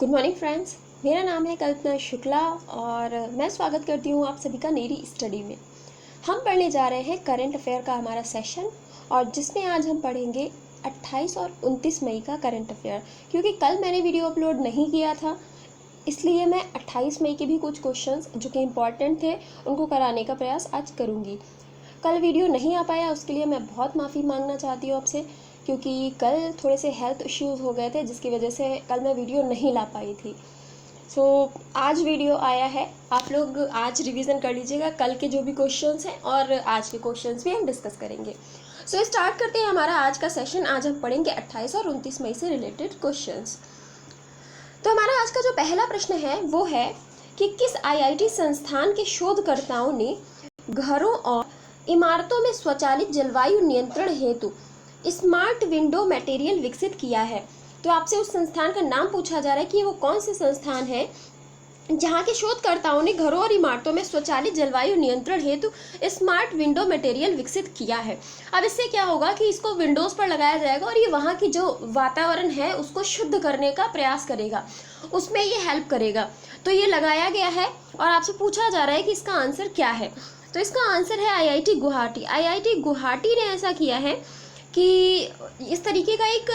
Good morning friends, मेरा नाम है कल्पना शुक्ला और मैं स्वागत करती हूँ आप सभी का मेरी स्टडी में। हम पढ़ने जा रहे हैं करंट अफेयर का हमारा सेशन और जिसमें आज हम पढ़ेंगे 28 और 29 मई का करंट अफेयर। क्योंकि कल मैंने वीडियो अपलोड नहीं किया था, इसलिए मैं 28 मई के भी कुछ क्वेश्चंस जो कि इम्पॉर्टेंट थे उनको कराने का प्रयास आज करूँगी। कल वीडियो नहीं आ पाया, उसके लिए मैं बहुत माफ़ी मांगना चाहती हूँ आपसे, क्योंकि कल थोड़े से हेल्थ इश्यूज़ हो गए थे जिसकी वजह से कल मैं वीडियो नहीं ला पाई थी। आज वीडियो आया है, आप लोग आज रिवीजन कर लीजिएगा कल के जो भी क्वेश्चंस हैं और आज के क्वेश्चंस भी हम डिस्कस करेंगे। स्टार्ट करते हैं हमारा आज का सेशन। आज हम पढ़ेंगे 28 और 29 मई से रिलेटेड क्वेश्चंस। तो हमारा आज का जो पहला प्रश्न है वो है कि किस IIT संस्थान के शोधकर्ताओं ने घरों और इमारतों में स्वचालित जलवायु नियंत्रण हेतु स्मार्ट विंडो मटेरियल विकसित किया है। तो आपसे उस संस्थान का नाम पूछा जा रहा है कि वो कौन से संस्थान है जहाँ के शोधकर्ताओं ने घरों और इमारतों में स्वचालित जलवायु नियंत्रण हेतु स्मार्ट विंडो मटेरियल विकसित किया है। अब इससे क्या होगा कि इसको विंडोज़ पर लगाया जाएगा और ये वहाँ की जो वातावरण है उसको शुद्ध करने का प्रयास करेगा, उसमें ये हेल्प करेगा। तो ये लगाया गया है और आपसे पूछा जा रहा है कि इसका आंसर क्या है। तो इसका आंसर है IIT गुवाहाटी। IIT गुवाहाटी ने ऐसा किया है कि इस तरीके का एक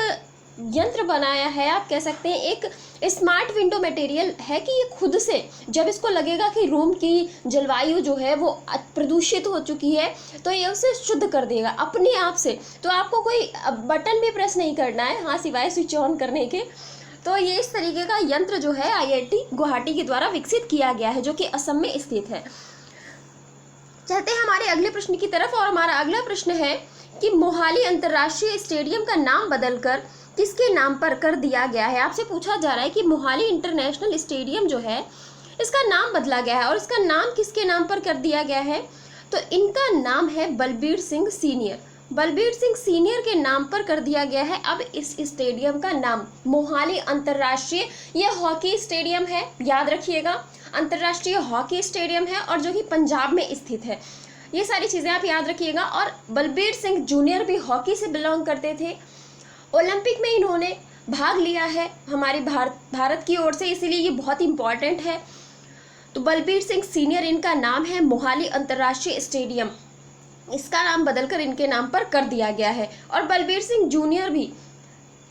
यंत्र बनाया है, आप कह सकते हैं एक स्मार्ट विंडो मटेरियल है कि ये खुद से जब इसको लगेगा कि रूम की जलवायु जो है वो प्रदूषित हो चुकी है तो ये उसे शुद्ध कर देगा अपने आप से। तो आपको कोई बटन भी प्रेस नहीं करना है, हाँ, सिवाय स्विच ऑन करने के। तो ये इस तरीके का यंत्र जो है IIT गुवाहाटी के द्वारा विकसित किया गया है, जो कि असम में स्थित है। चलते हैं हमारे अगले प्रश्न की तरफ और हमारा अगला प्रश्न है कि मोहाली अंतर्राष्ट्रीय स्टेडियम का नाम बदलकर किसके नाम पर कर दिया गया है। आपसे पूछा जा रहा है कि मोहाली इंटरनेशनल स्टेडियम जो है इसका नाम बदला गया है और इसका नाम किसके नाम पर कर दिया गया है। तो इनका नाम है बलबीर सिंह सीनियर। बलबीर सिंह सीनियर के नाम पर कर दिया गया है अब इस स्टेडियम का नाम मोहाली अंतर्राष्ट्रीय। ये हॉकी स्टेडियम है, याद रखिएगा, अंतर्राष्ट्रीय हॉकी स्टेडियम है और जो कि पंजाब में स्थित है। ये सारी चीज़ें आप याद रखिएगा। और बलबीर सिंह जूनियर भी हॉकी से बिलोंग करते थे, ओलंपिक में इन्होंने भाग लिया है हमारे भारत की ओर से, इसीलिए ये बहुत इंपॉर्टेंट है। तो बलबीर सिंह सीनियर इनका नाम है, मोहाली अंतर्राष्ट्रीय स्टेडियम इसका नाम बदलकर इनके नाम पर कर दिया गया है। और बलबीर सिंह जूनियर भी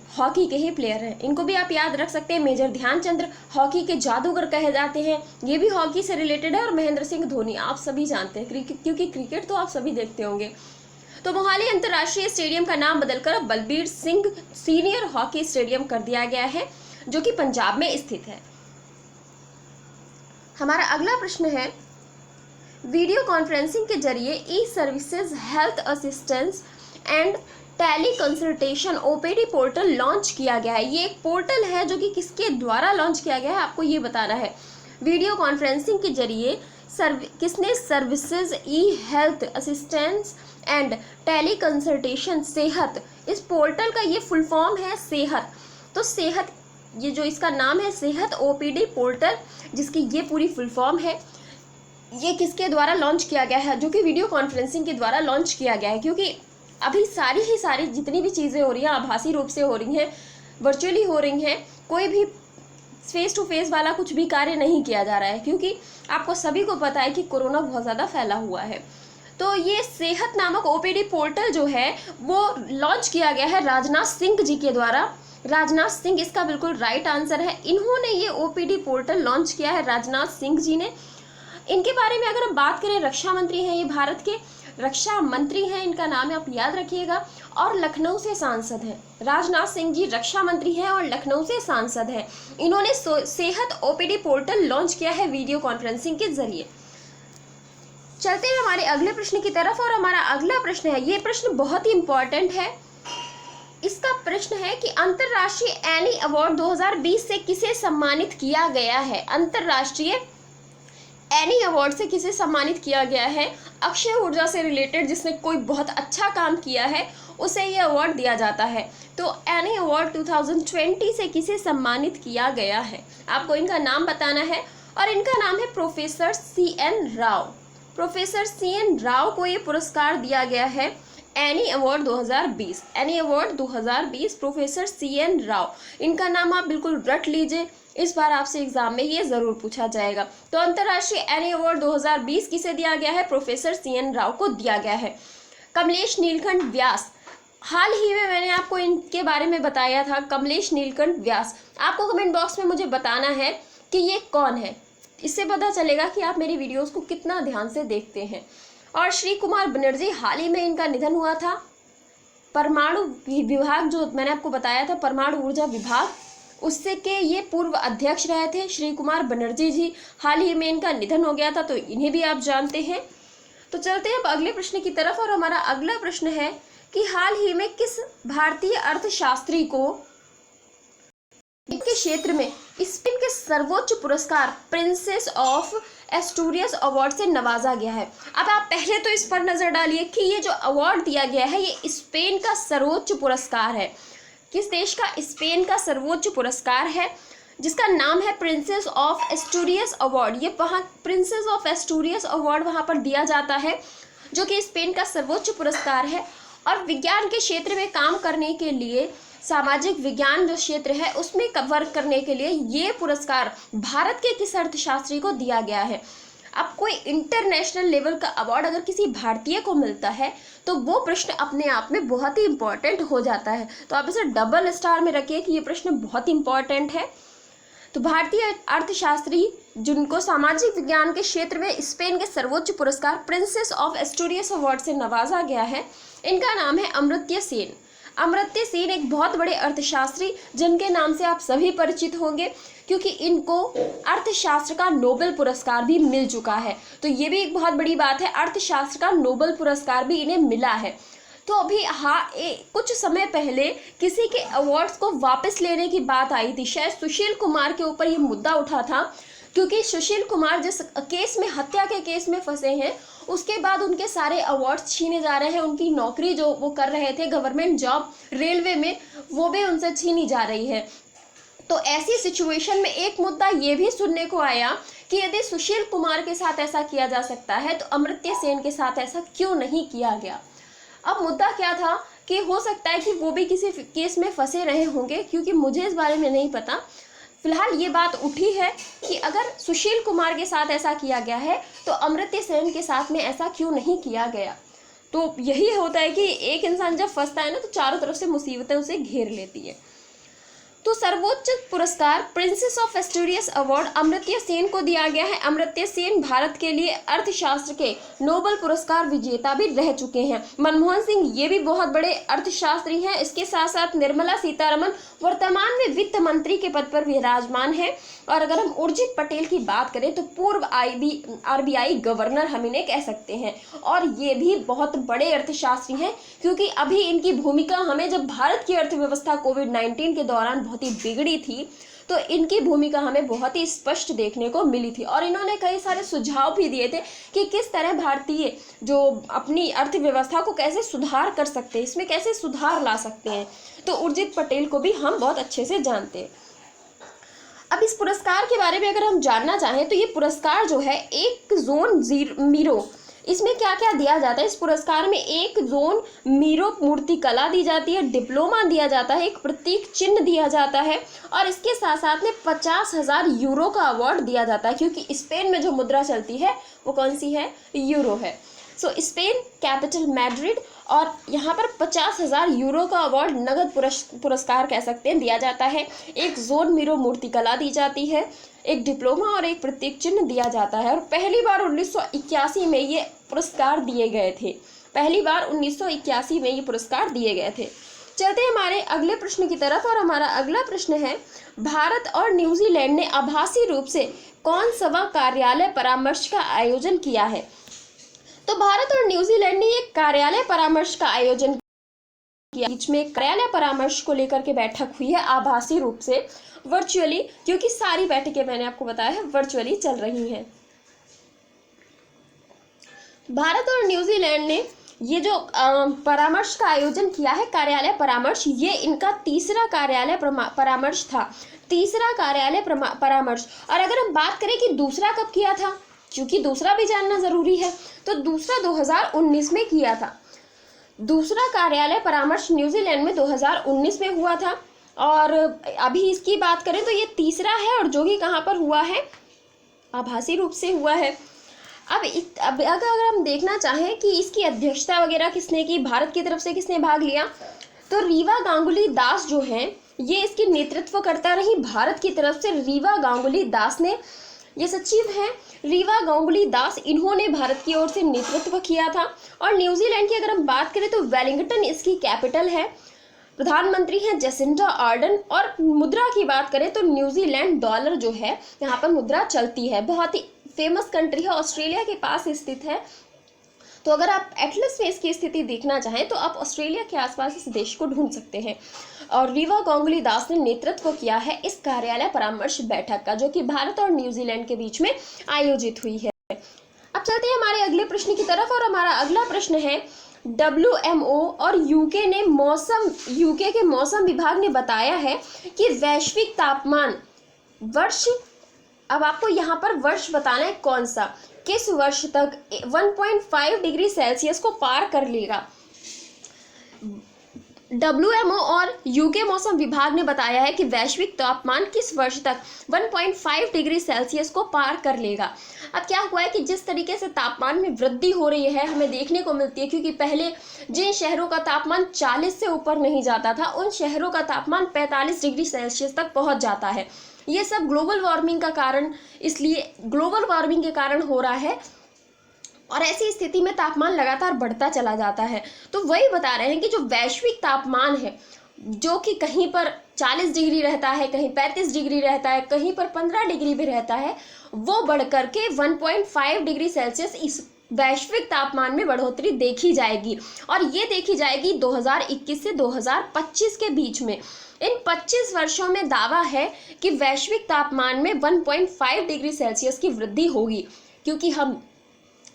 हॉकी के ही प्लेयर हैं, इनको भी आप याद रख सकते हैं। मेजर ध्यानचंद हॉकी के जादूगर कहे जाते हैं, ये भी हॉकी से रिलेटेड है। और महेंद्र सिंह धोनी आप सभी जानते हैं क्योंकि क्रिकेट तो आप सभी देखते होंगे। तो मोहाली अंतर्राष्ट्रीय स्टेडियम का नाम बदलकर Balbir Singh senior hockey stadium कर दिया गया है, जो कि पंजाब में स्थित है। हमारा अगला प्रश्न है, वीडियो कॉन्फ्रेंसिंग के जरिए e services health assistance and teleconsultation OPD portal launch किया गया है। ये एक पोर्टल है जो कि किसके द्वारा लॉन्च किया गया है, आपको ये बताना है। वीडियो कॉन्फ्रेंसिंग के जरिए किसने services e health assistance and teleconsultation Sehat, इस पोर्टल का ये फुल फॉर्म है सेहत। तो सेहत, ये जो इसका नाम है सेहत OPD पोर्टल, जिसकी ये पूरी फुल फॉर्म है, ये किसके द्वारा लॉन्च किया गया है, जो कि वीडियो कॉन्फ्रेंसिंग के द्वारा लॉन्च किया गया है। क्योंकि अभी सारी जितनी भी चीज़ें हो रही हैं आभासी रूप से हो रही हैं, वर्चुअली हो रही हैं, कोई भी फेस टू फेस वाला कुछ भी कार्य नहीं किया जा रहा है, क्योंकि आपको सभी को पता है कि कोरोना बहुत ज़्यादा फैला हुआ है। तो ये सेहत नामक OPD पोर्टल जो है वो लॉन्च किया गया है राजनाथ सिंह जी के द्वारा। राजनाथ सिंह इसका बिल्कुल राइट आंसर है, इन्होंने ये OPD पोर्टल लॉन्च किया है, राजनाथ सिंह जी ने। इनके बारे में अगर हम बात करें, रक्षा मंत्री हैं, ये भारत के रक्षा मंत्री हैं, इनका नाम है, आप याद रखिएगा। और लखनऊ से सांसद हैं, राजनाथ सिंह जी रक्षा मंत्री हैं और लखनऊ से सांसद हैं। इन्होंने सेहत OPD पोर्टल लॉन्च किया है वीडियो कॉन्फ्रेंसिंग के जरिए। चलते हैं हमारे अगले प्रश्न की तरफ और हमारा अगला प्रश्न है, ये प्रश्न बहुत ही इंपॉर्टेंट है। इसका प्रश्न है कि अंतर्राष्ट्रीय एनी अवार्ड 2020 से किसे सम्मानित किया गया है। अंतर्राष्ट्रीय एनी अवार्ड से किसे सम्मानित किया गया है। अक्षय ऊर्जा से रिलेटेड जिसने कोई बहुत अच्छा काम किया है उसे ये अवार्ड दिया जाता है। तो एनी अवार्ड 2020 से किसे सम्मानित किया गया है, आपको इनका नाम बताना है। और इनका नाम है professor CN Rao. Professor CN Rao को ये पुरस्कार दिया गया है any award 2020, any award 2020 professor CN Rao, इनका नाम आप बिल्कुल रट लीजिए, इस बार आपसे एग्जाम में ये जरूर पूछा जाएगा। तो अंतर्राष्ट्रीय एनी अवार्ड 2020 किसे दिया गया है? प्रोफेसर CN राव को दिया गया है। कमलेश नीलकंठ व्यास, हाल ही में मैंने आपको इनके बारे में बताया था, कमलेश नीलकंठ व्यास। आपको कमेंट बॉक्स में मुझे बताना है कि ये कौन है, इससे पता चलेगा कि आप मेरी वीडियोस को कितना ध्यान से देखते हैं। और श्री कुमार बनर्जी, हाल ही में इनका निधन हुआ था। परमाणु विभाग, जो मैंने आपको बताया था परमाणु ऊर्जा विभाग, उससे के ये पूर्व अध्यक्ष रहे थे श्री कुमार बनर्जी जी। हाल ही में इनका निधन हो गया था, तो इन्हें भी आप जानते हैं। तो चलते हैं अब अगले प्रश्न की तरफ, और हमारा अगला प्रश्न है कि हाल ही में किस भारतीय अर्थशास्त्री को के क्षेत्र में स्पेन के सर्वोच्च पुरस्कार प्रिंसेस ऑफ एस्टूरियस अवार्ड से नवाजा गया है? अब आप पहले तो इस पर नजर डालिए कि ये जो अवार्ड दिया गया है ये स्पेन का सर्वोच्च पुरस्कार है। किस देश का? स्पेन का सर्वोच्च पुरस्कार है, जिसका नाम है प्रिंसेस ऑफ एस्टूरियस अवार्ड। ये वहाँ प्रिंसेस ऑफ एस्टूरियस अवार्ड वहाँ पर दिया जाता है, जो कि स्पेन का सर्वोच्च पुरस्कार है। और विज्ञान के क्षेत्र में काम करने के लिए, सामाजिक विज्ञान जो क्षेत्र है उसमें वर्क करने के लिए ये पुरस्कार भारत के किस अर्थशास्त्री को दिया गया है? अब कोई इंटरनेशनल लेवल का अवार्ड अगर किसी भारतीय को मिलता है तो वो प्रश्न अपने आप में बहुत ही इंपॉर्टेंट हो जाता है। तो आप इसे डबल स्टार में रखिए कि ये प्रश्न बहुत इंपॉर्टेंट है। तो भारतीय अर्थशास्त्री जिनको सामाजिक विज्ञान के क्षेत्र में स्पेन के सर्वोच्च पुरस्कार प्रिंसेस ऑफ एस्टूरियस अवार्ड से नवाजा गया है, इनका नाम है अमर्त्य सेन। अमर्त्य सेन एक बहुत बड़े अर्थशास्त्री जिनके नाम से आप सभी परिचित होंगे, क्योंकि इनको अर्थशास्त्र का नोबेल पुरस्कार भी मिल चुका है। तो ये भी एक बहुत बड़ी बात है, अर्थशास्त्र का नोबेल पुरस्कार भी इन्हें मिला है। तो अभी कुछ समय पहले किसी के अवार्ड्स को वापस लेने की बात आई थी, शायद सुशील कुमार के ऊपर ये मुद्दा उठा था, क्योंकि सुशील कुमार जिस केस में, हत्या के केस में फंसे हैं, उसके बाद उनके सारे अवार्ड्स छीने जा रहे हैं। उनकी नौकरी जो वो कर रहे थे गवर्नमेंट जॉब रेलवे में, वो भी उनसे छीनी जा रही है। तो ऐसी सिचुएशन में एक मुद्दा ये भी सुनने को आया कि यदि सुशील कुमार के साथ ऐसा किया जा सकता है तो अमर्त्य सेन के साथ ऐसा क्यों नहीं किया गया? अब मुद्दा क्या था कि हो सकता है कि वो भी किसी केस में फंसे रहे होंगे, क्योंकि मुझे इस बारे में नहीं पता। फिलहाल ये बात उठी है कि अगर सुशील कुमार के साथ ऐसा किया गया है तो अमर्त्य सेन के साथ में ऐसा क्यों नहीं किया गया। तो यही होता है कि एक इंसान जब फंसता है ना तो चारों तरफ से मुसीबतें उसे घेर लेती है। तो सर्वोच्च पुरस्कार Princess of Asturias award Amartya Sen को दिया गया है। अमर्त्य सेन भारत के लिए अर्थशास्त्र के नोबेल पुरस्कार विजेता भी रह चुके हैं। मनमोहन सिंह ये भी बहुत बड़े अर्थशास्त्री हैं। इसके साथ साथ निर्मला सीतारमण वर्तमान में वित्त मंत्री के पद पर विराजमान है। और अगर हम उर्जित पटेल की बात करें तो पूर्व RBI गवर्नर हम इन्हें कह सकते हैं, और ये भी बहुत बड़े अर्थशास्त्री हैं, क्योंकि अभी इनकी भूमिका हमें, जब भारत की अर्थव्यवस्था कोविड-19 के दौरान बहुत ही बिगड़ी थी, तो इनकी भूमिका हमें बहुत ही स्पष्ट देखने को मिली थी। और इन्होंने कई सारे सुझाव भी दिए थे कि किस तरह भारतीय जो अपनी अर्थव्यवस्था को कैसे सुधार कर सकते हैं, इसमें कैसे सुधार ला सकते हैं। तो उर्जित पटेल को भी हम बहुत अच्छे से जानते हैं। अब इस पुरस्कार के बारे में अगर हम जानना चाहें तो ये पुरस्कार जो है एक जोन मीरो, इसमें क्या क्या दिया जाता है? इस पुरस्कार में एक जोन मीरो मूर्तिकला दी जाती है, डिप्लोमा दिया जाता है, एक प्रतीक चिन्ह दिया जाता है, और इसके साथ साथ में 50,000 यूरो का अवार्ड दिया जाता है, क्योंकि स्पेन में जो मुद्रा चलती है वो कौन सी है? यूरो है। सो स्पेन कैपिटल मैड्रिड, और यहाँ पर 50,000 यूरो का अवार्ड, नगद पुरस्कार कह सकते हैं, दिया जाता है। एक जोन मीरो मूर्तिकला दी जाती है, एक डिप्लोमा और एक प्रतीक चिन्ह दिया जाता है। और पहली बार 1981 में ये पुरस्कार दिए गए थे। पहली बार 1981 में ये पुरस्कार दिए गए थे। चलते हैं हमारे अगले प्रश्न की तरफ, और हमारा अगला प्रश्न है, भारत और न्यूजीलैंड ने आभासी रूप से कौन सा कार्यालय परामर्श का आयोजन किया है? तो भारत और न्यूजीलैंड ने एक कार्यालय परामर्श का आयोजन किया। बीच में कार्यालय परामर्श को लेकर के बैठक हुई है, आभासी रूप से, वर्चुअली, क्योंकि सारी बैठकें मैंने आपको बताया है वर्चुअली चल रही हैं। भारत और न्यूजीलैंड ने ये जो परामर्श का आयोजन किया है, कार्यालय परामर्श, ये इनका तीसरा कार्यालय परामर्श था, तीसरा कार्यालय परामर्श। और अगर हम बात करें कि दूसरा कब किया था, क्योंकि दूसरा भी जानना जरूरी है, तो दूसरा 2019 में किया था। दूसरा कार्यालय परामर्श न्यूजीलैंड में 2019 में हुआ था, और अभी इसकी बात करें तो ये तीसरा है, और जो कि कहाँ पर हुआ है, आभासी रूप से हुआ है। अब अगर हम देखना चाहें कि इसकी अध्यक्षता वगैरह किसने की, भारत की तरफ से किसने भाग लिया, तो रीवा गांगुली दास जो हैं ये इसकी नेतृत्व करता रही। भारत की तरफ से रीवा गांगुली दास ने, ये सचिव हैं रीवा गांगुली दास, इन्होंने भारत की ओर से नेतृत्व किया था। और न्यूजीलैंड की अगर हम बात करें तो वेलिंगटन इसकी कैपिटल है। प्रधानमंत्री हैं जेसिंडा आर्डन, और मुद्रा की बात करें तो न्यूजीलैंड डॉलर जो है यहाँ पर मुद्रा चलती है। बहुत ही फेमस कंट्री है, ऑस्ट्रेलिया के पास स्थित है। तो अगर आप एटलस में इसकी स्थिति देखना चाहें तो आप ऑस्ट्रेलिया के आसपास इस देश को ढूंढ सकते हैं। और रीवा गांगुली दास ने नेतृत्व किया है इस कार्यालय परामर्श बैठक का, जो कि भारत और न्यूजीलैंड के बीच में आयोजित हुई है। अब चलते हैं हमारे अगले प्रश्न की तरफ, और हमारा अगला प्रश्न है, WMO और यूके के मौसम विभाग ने बताया है कि वैश्विक तापमान वर्ष, अब आपको यहाँ पर वर्ष बताना है कौन सा, किस वर्ष तक 1.5 डिग्री सेल्सियस को पार कर लेगा। WMO और यूके मौसम विभाग ने बताया है कि वैश्विक तापमान किस वर्ष तक 1.5 डिग्री सेल्सियस को पार कर लेगा। अब क्या हुआ है कि जिस तरीके से तापमान में वृद्धि हो रही है हमें देखने को मिलती है, क्योंकि पहले जिन शहरों का तापमान 40 से ऊपर नहीं जाता था उन शहरों का तापमान 45 डिग्री सेल्सियस तक पहुंच जाता है। ये सब ग्लोबल वार्मिंग का कारण, इसलिए ग्लोबल वार्मिंग के कारण हो रहा है, और ऐसी स्थिति में तापमान लगातार बढ़ता चला जाता है। तो वही बता रहे हैं कि जो वैश्विक तापमान है, जो कि कहीं पर 40 डिग्री रहता है, कहीं 35 डिग्री रहता है, कहीं पर 15 डिग्री भी रहता है, वो बढ़कर के 1.5 डिग्री सेल्सियस इस वैश्विक तापमान में बढ़ोतरी देखी जाएगी। और ये देखी जाएगी 2021 से 2025 के बीच में। इन 25 वर्षों में दावा है कि वैश्विक तापमान में 1.5 डिग्री सेल्सियस की वृद्धि होगी, क्योंकि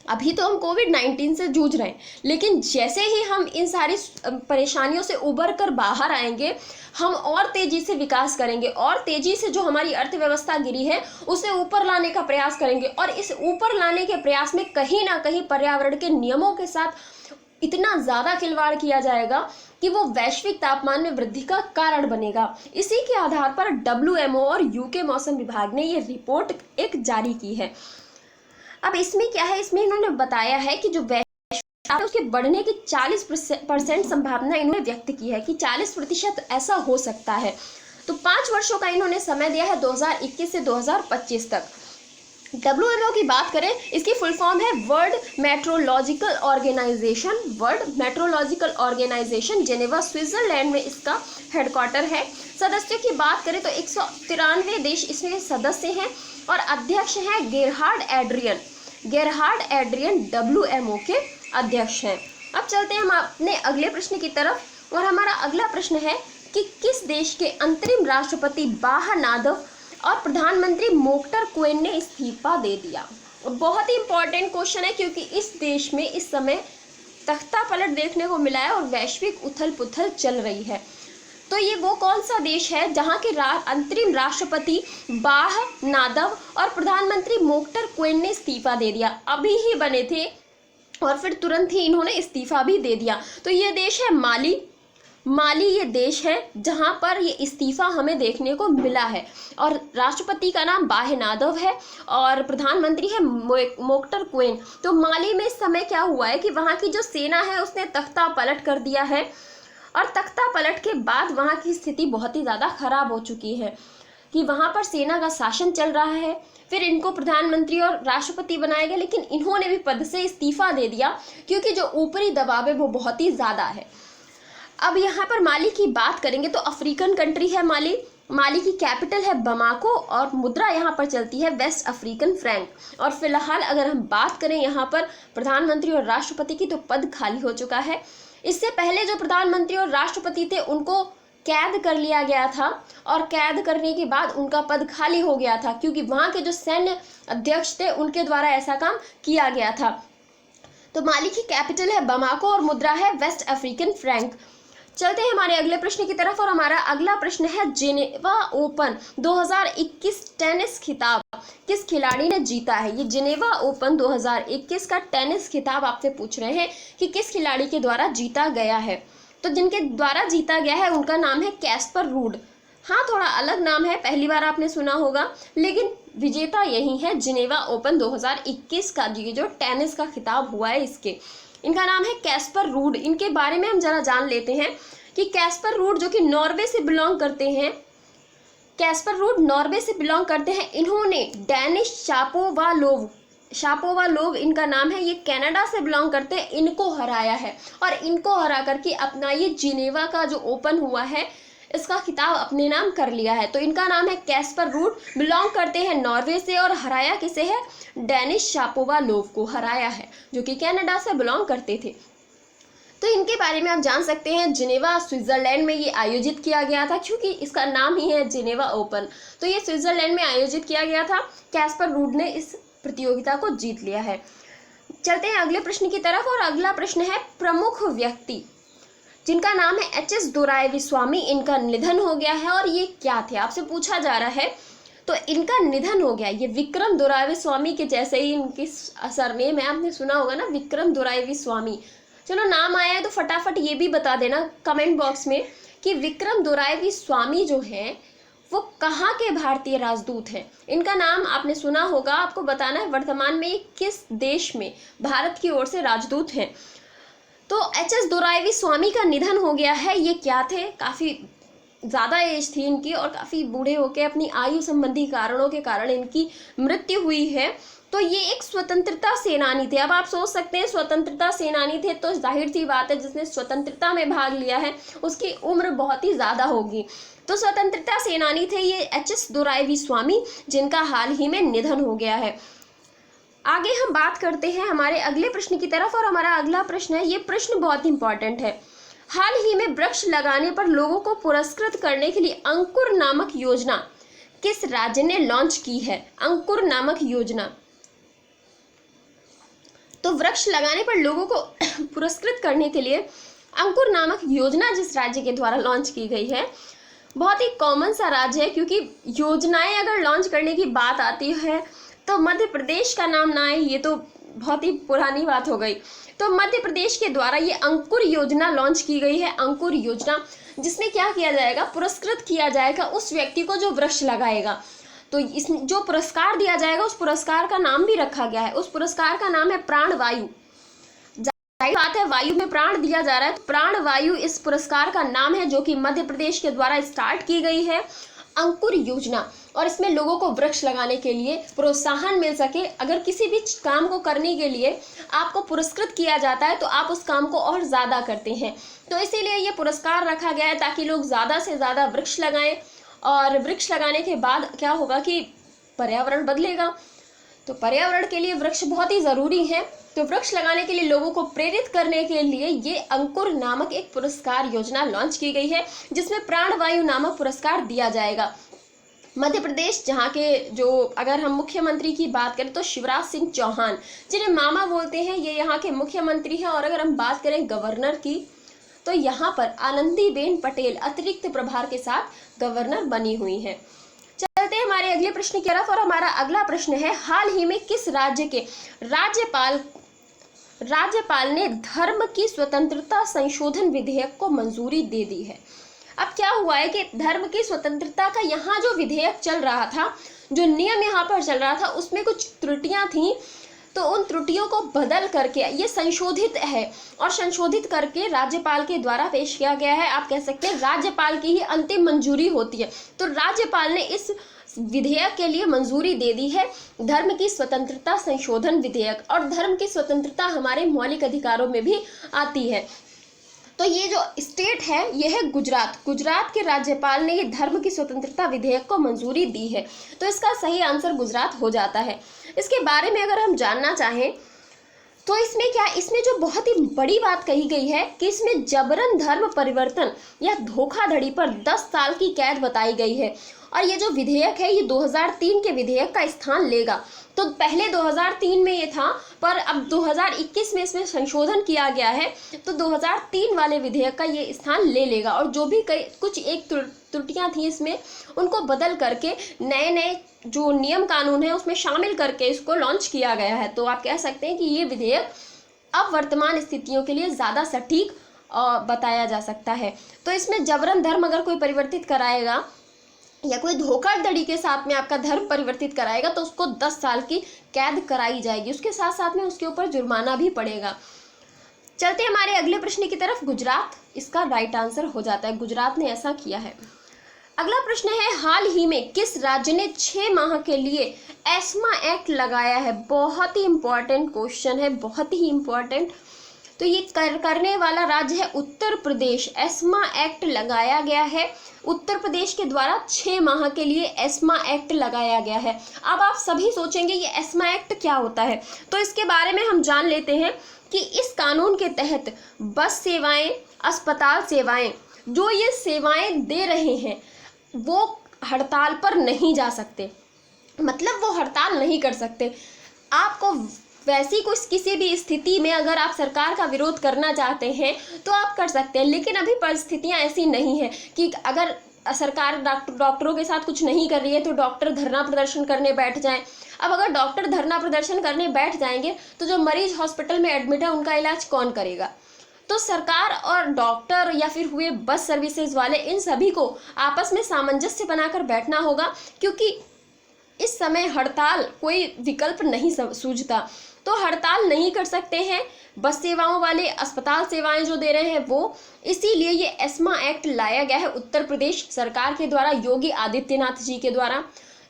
अभी तो हम कोविड-19 से जूझ रहे हैं, लेकिन जैसे ही हम इन सारी परेशानियों से उबर कर बाहर आएंगे, हम और तेजी से विकास करेंगे, और तेजी से जो हमारी अर्थव्यवस्था गिरी है उसे ऊपर लाने का प्रयास करेंगे। और इस ऊपर लाने के प्रयास में कहीं ना कहीं पर्यावरण के नियमों के साथ इतना ज़्यादा खिलवाड़ किया जाएगा कि वो वैश्विक तापमान में वृद्धि का कारण बनेगा। इसी के आधार पर WMO और यूके मौसम विभाग ने ये रिपोर्ट एक जारी की है। अब इसमें क्या है, इसमें इन्होंने बताया है कि जो वैश्विक उसके बढ़ने की 40% संभावना इन्होंने व्यक्त की है, कि 40% ऐसा हो सकता है। तो 5 वर्षों का इन्होंने समय दिया है, 2021 से 2025 तक। WMO की बात करें, इसकी फुल फॉर्म है world meteorological organisation, Geneva Switzerland में इसका हेडक्वार्टर है। सदस्यों की बात करें तो 193 देश इसमें सदस्य हैं, और अध्यक्ष हैं गेरहार्ड एड्रियन WMO के अध्यक्ष हैं। अब चलते हैं हम अपने अगले प्रश्न की तरफ, और हमारा अगला प्रश्न है कि किस देश के अंतरिम राष्ट्रपति बाह नादव और प्रधानमंत्री मोक्टर क्वेन ने इस्तीफा दे दिया। बहुत ही इंपॉर्टेंट क्वेश्चन है, क्योंकि इस देश में इस समय तख्ता पलट देखने को मिला है और वैश्विक उथल पुथल चल रही है। तो ये वो कौन सा देश है जहाँ के अंतरिम राष्ट्रपति बाह नादव और प्रधानमंत्री मोक्टर क्वेन ने इस्तीफा दे दिया। अभी ही बने थे और फिर तुरंत ही इन्होंने इस्तीफा भी दे दिया। तो ये देश है माली ये देश है जहाँ पर ये इस्तीफा हमें देखने को मिला है, और राष्ट्रपति का नाम बाह नादव है और प्रधानमंत्री है मोक्टर क्वेन। तो माली में इस समय क्या हुआ है कि वहाँ की जो सेना है उसने तख्ता पलट कर दिया है, और तख्ता पलट के बाद वहाँ की स्थिति बहुत ही ज़्यादा खराब हो चुकी है, कि वहाँ पर सेना का शासन चल रहा है। फिर इनको प्रधानमंत्री और राष्ट्रपति बनाया गया, लेकिन इन्होंने भी पद से इस्तीफा दे दिया, क्योंकि जो ऊपरी दबाव है वो बहुत ही ज़्यादा है। अब यहाँ पर माली की बात करेंगे तो अफ्रीकन कंट्री है माली की कैपिटल है बमाको, और मुद्रा यहाँ पर चलती है वेस्ट अफ्रीकन फ्रैंक। और फिलहाल अगर हम बात करें यहाँ पर प्रधानमंत्री और राष्ट्रपति की, तो पद खाली हो चुका है। इससे पहले जो प्रधानमंत्री और राष्ट्रपति थे उनको कैद कर लिया गया था, और कैद करने के बाद उनका पद खाली हो गया था, क्योंकि वहाँ के जो सैन्य अध्यक्ष थे उनके द्वारा ऐसा काम किया गया था। तो माली की कैपिटल है बमाको और मुद्रा है वेस्ट अफ्रीकन फ्रैंक। चलते हैं हमारे अगले प्रश्न की तरफ और हमारा अगला प्रश्न है जिनेवा ओपन 2021 टेनिस खिताब किस खिलाड़ी ने जीता है। ये जिनेवा ओपन 2021 का टेनिस खिताब आपसे पूछ रहे हैं कि किस खिलाड़ी के द्वारा जीता गया है। तो जिनके द्वारा जीता गया है उनका नाम है कैस्पर रूड। हाँ, थोड़ा अलग नाम है, पहली बार आपने सुना होगा, लेकिन विजेता यही है जिनेवा ओपन 2021 का, ये जो टेनिस का खिताब हुआ है इसके। इनका नाम है कैस्पर रूड। इनके बारे में हम जरा जान लेते हैं कि कैस्पर रूड जो कि नॉर्वे से बिलोंग करते हैं, कैस्पर रूड नॉर्वे से बिलोंग करते हैं। इन्होंने डेनिस शापोवालोव इनका नाम है, ये कनाडा से बिलोंग करते हैं, इनको हराया है और इनको हरा करके अपना ये जिनेवा का जो ओपन हुआ है इसका खिताब अपने नाम कर लिया है। तो इनका नाम है कैस्पर रूड, बिलोंग करते हैं नॉर्वे से और हराया किसे है, डेनिस शापोवालोव को हराया है जो कि कनाडा से बिलोंग करते थे। तो इनके बारे में आप जान सकते हैं जिनेवा स्विट्जरलैंड में ये आयोजित किया गया था, क्योंकि इसका नाम ही है जिनेवा ओपन। तो ये स्विट्जरलैंड में आयोजित किया गया था। कैस्पर रूड ने इस प्रतियोगिता को जीत लिया है। चलते हैं अगले प्रश्न की तरफ और अगला प्रश्न है प्रमुख व्यक्ति जिनका नाम है एच.एस. दोराईस्वामी। इनका निधन हो गया है और ये क्या थे आपसे पूछा जा रहा है। तो इनका निधन हो गया, ये विक्रम दोराईस्वामी के जैसे ही इनकी सरनेम है, आपने सुना होगा ना, विक्रम दोराईस्वामी। चलो नाम आया है तो फटाफट ये भी बता देना कमेंट बॉक्स में कि विक्रम दोराईस्वामी जो है वो कहाँ के भारतीय राजदूत हैं। इनका नाम आपने सुना होगा, आपको बताना है वर्तमान में ये किस देश में भारत की ओर से राजदूत हैं। तो एच.एस. दोराईस्वामी का निधन हो गया है। ये क्या थे, काफ़ी ज़्यादा एज थी इनकी और काफ़ी बूढ़े होकर अपनी आयु संबंधी कारणों के कारण इनकी मृत्यु हुई है। तो ये एक स्वतंत्रता सेनानी थे। अब आप सोच सकते हैं स्वतंत्रता सेनानी थे तो जाहिर सी बात है जिसने स्वतंत्रता में भाग लिया है उसकी उम्र बहुत ही ज़्यादा होगी। तो स्वतंत्रता सेनानी थे ये एच.एस. दोराईस्वामी, जिनका हाल ही में निधन हो गया है। आगे हम बात करते हैं हमारे अगले प्रश्न की तरफ और हमारा अगला प्रश्न है, ये प्रश्न बहुत इंपॉर्टेंट है। हाल ही में वृक्ष लगाने पर लोगों को पुरस्कृत करने के लिए अंकुर नामक योजना किस राज्य ने लॉन्च की है। अंकुर नामक योजना, तो वृक्ष लगाने पर लोगों को पुरस्कृत करने के लिए अंकुर नामक योजना जिस राज्य के द्वारा लॉन्च की गई है, बहुत ही कॉमन सा राज्य है, क्योंकि योजनाएं अगर लॉन्च करने की बात आती है तो मध्य प्रदेश का नाम ना आए ये तो बहुत ही पुरानी बात हो गई। तो मध्य प्रदेश के द्वारा ये अंकुर योजना लॉन्च की गई है। अंकुर योजना जिसमें क्या किया जाएगा, पुरस्कृत किया जाएगा उस व्यक्ति को जो वृक्ष लगाएगा। तो इस जो पुरस्कार दिया जाएगा उस पुरस्कार का नाम भी रखा गया है। उस पुरस्कार का नाम है प्राण वायु। जाहिर बात है वायु में प्राण दिया जा रहा है, तो प्राण वायु इस पुरस्कार का नाम है जो कि मध्य प्रदेश के द्वारा स्टार्ट की गई है अंकुर योजना। और इसमें लोगों को वृक्ष लगाने के लिए प्रोत्साहन मिल सके। अगर किसी भी काम को करने के लिए आपको पुरस्कृत किया जाता है तो आप उस काम को और ज़्यादा करते हैं। तो इसीलिए ये पुरस्कार रखा गया है ताकि लोग ज़्यादा से ज़्यादा वृक्ष लगाएं। और वृक्ष लगाने के बाद क्या होगा कि पर्यावरण बदलेगा। तो पर्यावरण के लिए वृक्ष बहुत ही ज़रूरी है। तो वृक्ष लगाने के लिए लोगों को प्रेरित करने के लिए ये अंकुर नामक एक पुरस्कार योजना लॉन्च की गई है, जिसमें प्राण वायु नामक पुरस्कार दिया जाएगा। मध्य प्रदेश जहाँ के जो अगर हम मुख्यमंत्री की बात करें तो शिवराज सिंह चौहान, जिन्हें मामा बोलते हैं, ये यहाँ के मुख्यमंत्री हैं। और अगर हम बात करें गवर्नर की तो यहाँ पर आनंदीबेन पटेल अतिरिक्त प्रभार के साथ गवर्नर बनी हुई हैं। चलते हैं हमारे अगले प्रश्न की तरफ और हमारा अगला प्रश्न है, हाल ही में किस राज्य के राज्यपाल ने धर्म की स्वतंत्रता संशोधन विधेयक को मंजूरी दे दी है। अब क्या हुआ है कि धर्म की स्वतंत्रता का यहाँ जो विधेयक चल रहा था, जो नियम यहाँ पर चल रहा था, उसमें कुछ त्रुटियां थीं। तो उन त्रुटियों को बदल करके ये संशोधित है और संशोधित करके राज्यपाल के द्वारा पेश किया गया है। आप कह सकते हैं राज्यपाल की ही अंतिम मंजूरी होती है। तो राज्यपाल ने इस विधेयक के लिए मंजूरी दे दी है, धर्म की स्वतंत्रता संशोधन विधेयक। और धर्म की स्वतंत्रता हमारे मौलिक अधिकारों में भी आती है। तो ये जो स्टेट है ये है गुजरात। गुजरात के राज्यपाल ने ये धर्म की स्वतंत्रता विधेयक को मंजूरी दी है। तो इसका सही आंसर गुजरात हो जाता है। इसके बारे में अगर हम जानना चाहें तो इसमें जो बहुत ही बड़ी बात कही गई है कि इसमें जबरन धर्म परिवर्तन या धोखाधड़ी पर 10 साल की कैद बताई गई है। और ये जो विधेयक है ये 2003 के विधेयक का स्थान लेगा। तो पहले 2003 में ये था, पर अब 2021 में इसमें संशोधन किया गया है, तो 2003 वाले विधेयक का ये स्थान ले लेगा। और जो भी कुछ एक त्रुटियां थी इसमें, उनको बदल करके नए नए जो नियम कानून है उसमें शामिल करके इसको लॉन्च किया गया है। तो आप कह सकते हैं कि ये विधेयक अब वर्तमान स्थितियों के लिए ज़्यादा सटीक बताया जा सकता है। तो इसमें जबरन धर्म अगर कोई परिवर्तित कराएगा या कोई धोखाधड़ी के साथ में आपका धर्म परिवर्तित कराएगा तो उसको 10 साल की कैद कराई जाएगी, उसके साथ साथ में उसके ऊपर जुर्माना भी पड़ेगा। चलते हमारे अगले प्रश्न की तरफ। गुजरात इसका राइट आंसर हो जाता है, गुजरात ने ऐसा किया है। अगला प्रश्न है, हाल ही में किस राज्य ने 6 माह के लिए एस्मा एक्ट लगाया है? बहुत ही इंपॉर्टेंट क्वेश्चन है, बहुत ही इंपॉर्टेंट। तो ये करने वाला राज्य है उत्तर प्रदेश। एस्मा एक्ट लगाया गया है उत्तर प्रदेश के द्वारा, 6 माह के लिए एस्मा एक्ट लगाया गया है। अब आप सभी सोचेंगे ये एस्मा एक्ट क्या होता है, तो इसके बारे में हम जान लेते हैं कि इस कानून के तहत बस सेवाएं, अस्पताल सेवाएं, जो ये सेवाएं दे रहे हैं वो हड़ताल पर नहीं जा सकते, मतलब वो हड़ताल नहीं कर सकते। आपको वैसी कुछ किसी भी स्थिति में अगर आप सरकार का विरोध करना चाहते हैं तो आप कर सकते हैं, लेकिन अभी परिस्थितियां ऐसी नहीं है कि अगर सरकार डॉक्टरों के साथ कुछ नहीं कर रही है तो डॉक्टर धरना प्रदर्शन करने बैठ जाएं। अब अगर डॉक्टर धरना प्रदर्शन करने बैठ जाएंगे तो जो मरीज हॉस्पिटल में एडमिट है उनका इलाज कौन करेगा? तो सरकार और डॉक्टर या फिर हुए बस सर्विसेज वाले, इन सभी को आपस में सामंजस्य बनाकर बैठना होगा, क्योंकि इस समय हड़ताल कोई विकल्प नहीं सूझता। तो हड़ताल नहीं कर सकते हैं बस सेवाओं वाले, अस्पताल सेवाएं जो दे रहे हैं वो, इसीलिए ये एस्मा एक्ट लाया गया है उत्तर प्रदेश सरकार के द्वारा, योगी आदित्यनाथ जी के द्वारा।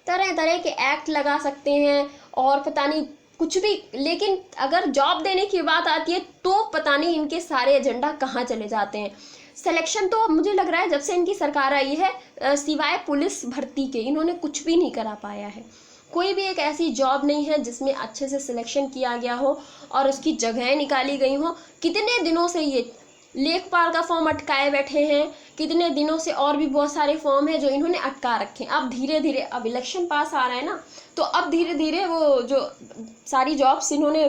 तरह तरह के एक्ट लगा सकते हैं और पता नहीं कुछ भी, लेकिन अगर जॉब देने की बात आती है तो पता नहीं इनके सारे एजेंडा कहाँ चले जाते हैं। सिलेक्शन तो मुझे लग रहा है जब से इनकी सरकार आई है सिवाय पुलिस भर्ती के इन्होंने कुछ भी नहीं करा पाया है। कोई भी एक ऐसी जॉब नहीं है जिसमें अच्छे से सिलेक्शन किया गया हो और उसकी जगहें निकाली गई हो। कितने दिनों से ये लेखपाल का फॉर्म अटकाए बैठे हैं, कितने दिनों से और भी बहुत सारे फॉर्म हैं जो इन्होंने अटका रखे हैं। अब धीरे धीरे, अब इलेक्शन पास आ रहा है ना, तो अब धीरे धीरे वो जो सारी जॉब्स इन्होंने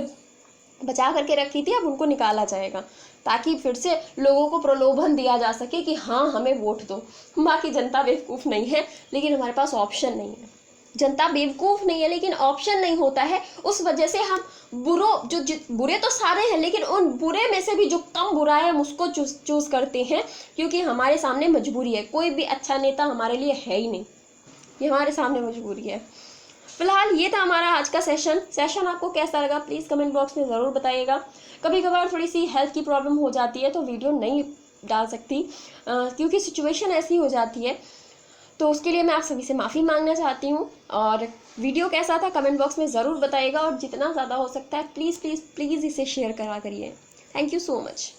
बचा करके रखी थी अब उनको निकाला जाएगा, ताकि फिर से लोगों को प्रलोभन दिया जा सके कि हाँ हमें वोट दो। बाकी जनता बेवकूफ़ नहीं है, लेकिन हमारे पास ऑप्शन नहीं है। जनता बेवकूफ़ नहीं है लेकिन ऑप्शन नहीं होता है, उस वजह से हम बुरे तो सारे हैं, लेकिन उन बुरे में से भी जो कम बुरा है हम उसको चूज़ करते हैं, क्योंकि हमारे सामने मजबूरी है। कोई भी अच्छा नेता हमारे लिए है ही नहीं, ये हमारे सामने मजबूरी है। फिलहाल ये था हमारा आज का सेशन आपको कैसा लगा प्लीज़ कमेंट बॉक्स में ज़रूर बताइएगा। कभी कभार थोड़ी सी हेल्थ की प्रॉब्लम हो जाती है तो वीडियो नहीं डाल सकती, क्योंकि सिचुएशन ऐसी हो जाती है, तो उसके लिए मैं आप सभी से माफ़ी मांगना चाहती हूँ। और वीडियो कैसा था कमेंट बॉक्स में ज़रूर बताइएगा, और जितना ज़्यादा हो सकता है प्लीज़ प्लीज़ प्लीज़ इसे शेयर करा करिए। Thank you so much.